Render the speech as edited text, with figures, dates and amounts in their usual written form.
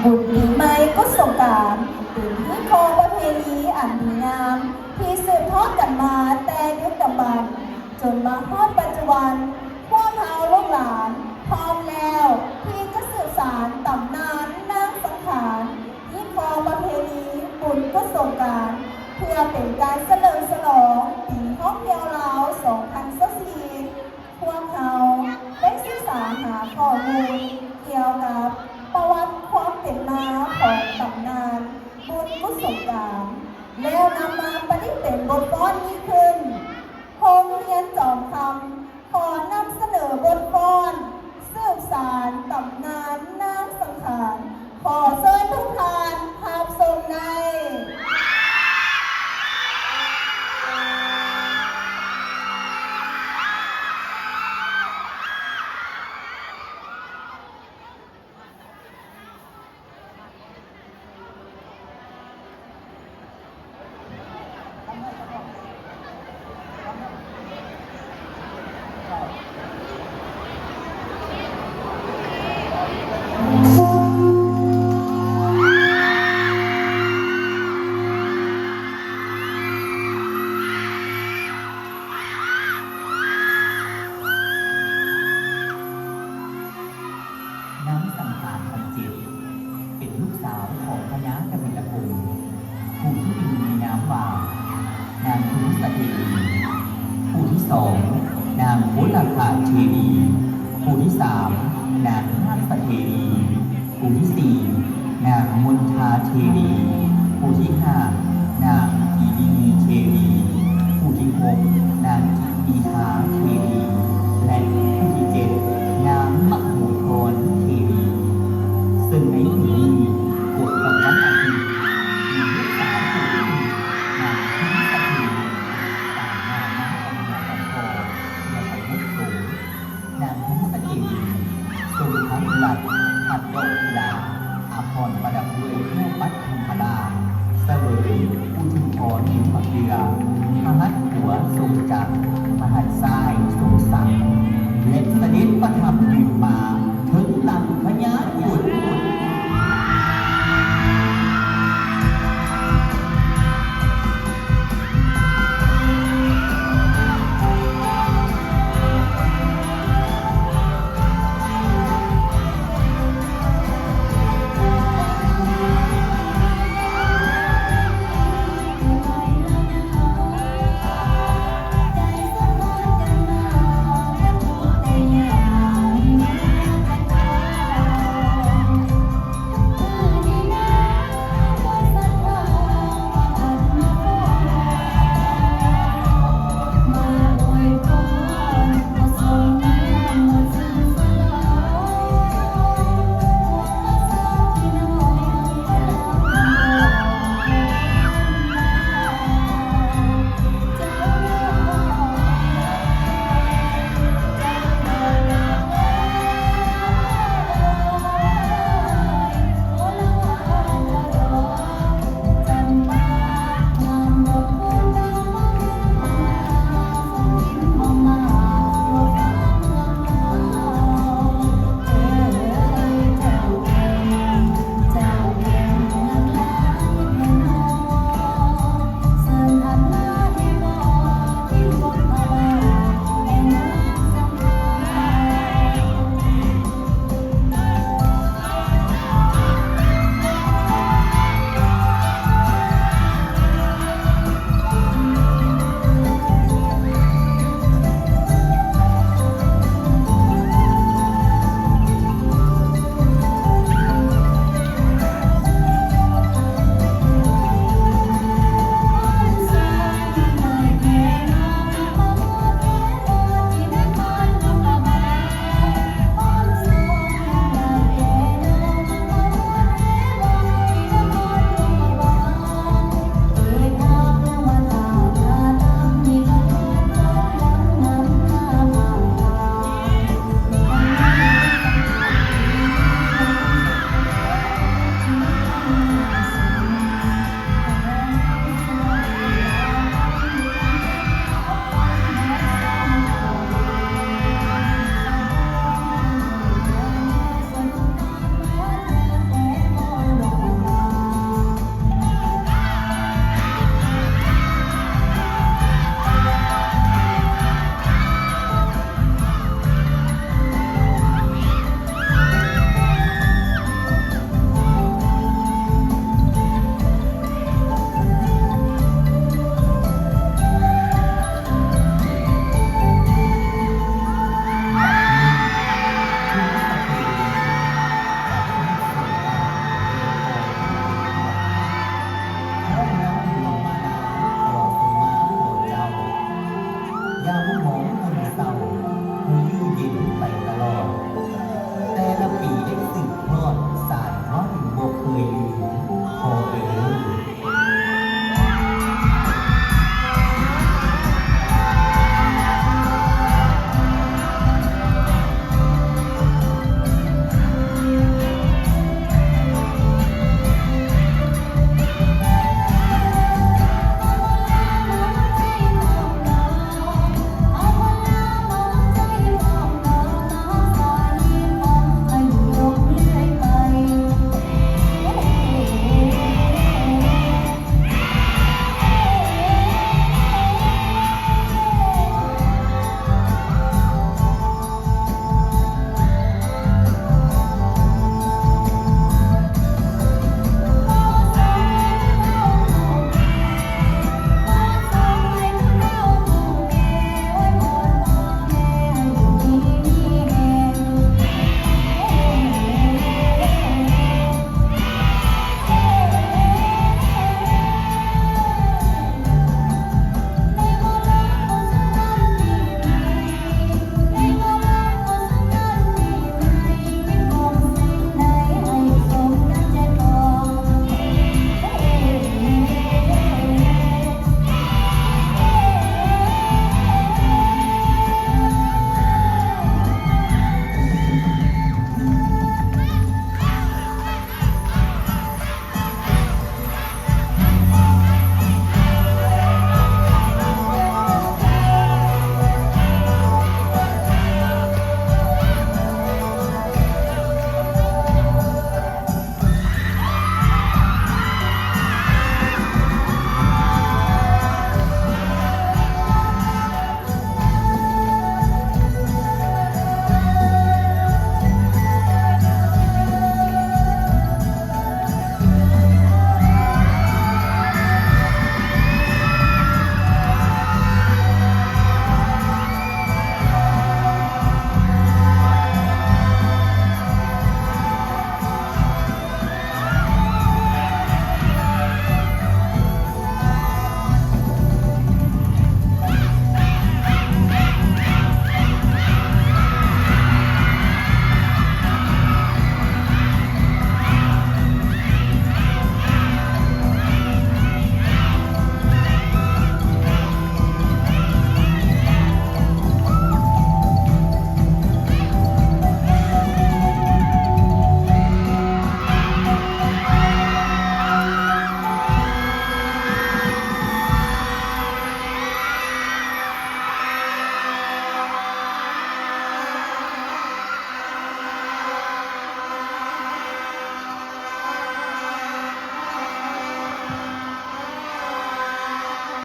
บุญปีใหม่ก็สงกรานต์เป็นพิธีประเพณีอันดีงามที่สืบทอดกันมาแต่ยุคดำบรรพ์จนมาฮอดปัจจุบันพวกเราลูกหลานพร้อมแล้วที่จะสืบสานตำนานนางสังขารพิธีประเพณีบุญก็สงกรานต์เพื่อเป็นการเฉลิมฉลองปีท่องเที่ยวลาว2024พวกเราได้ศึกษาหาข้อมูลเกี่ยวกับประวัติความเป็นมาของตำนานบุญกุศลกรรมแล้วนำมาประดิษฐ์เป็นบทกลอนนี้ขึ้นโรงเรียนจอมคำขอนำเสนอบทกลอนสืบสานตำนานนางสังขารขอเชิญทุกท่านรับชมใน นางสังขารพันจิตเป็นลูกสาวของพญากบิลพงศ์ผู้ที่มีนามว่านางทุสเทวีผู้ที่สองนางโหราคาเทวีผู้ที่สามนางนาคเทวีผู้ที่สี่นางมณฑาเทวีผู้ที่ห้านางกีดีเทวีผู้ที่หกนางกีทาเทวีและผู้ที่เจ็ด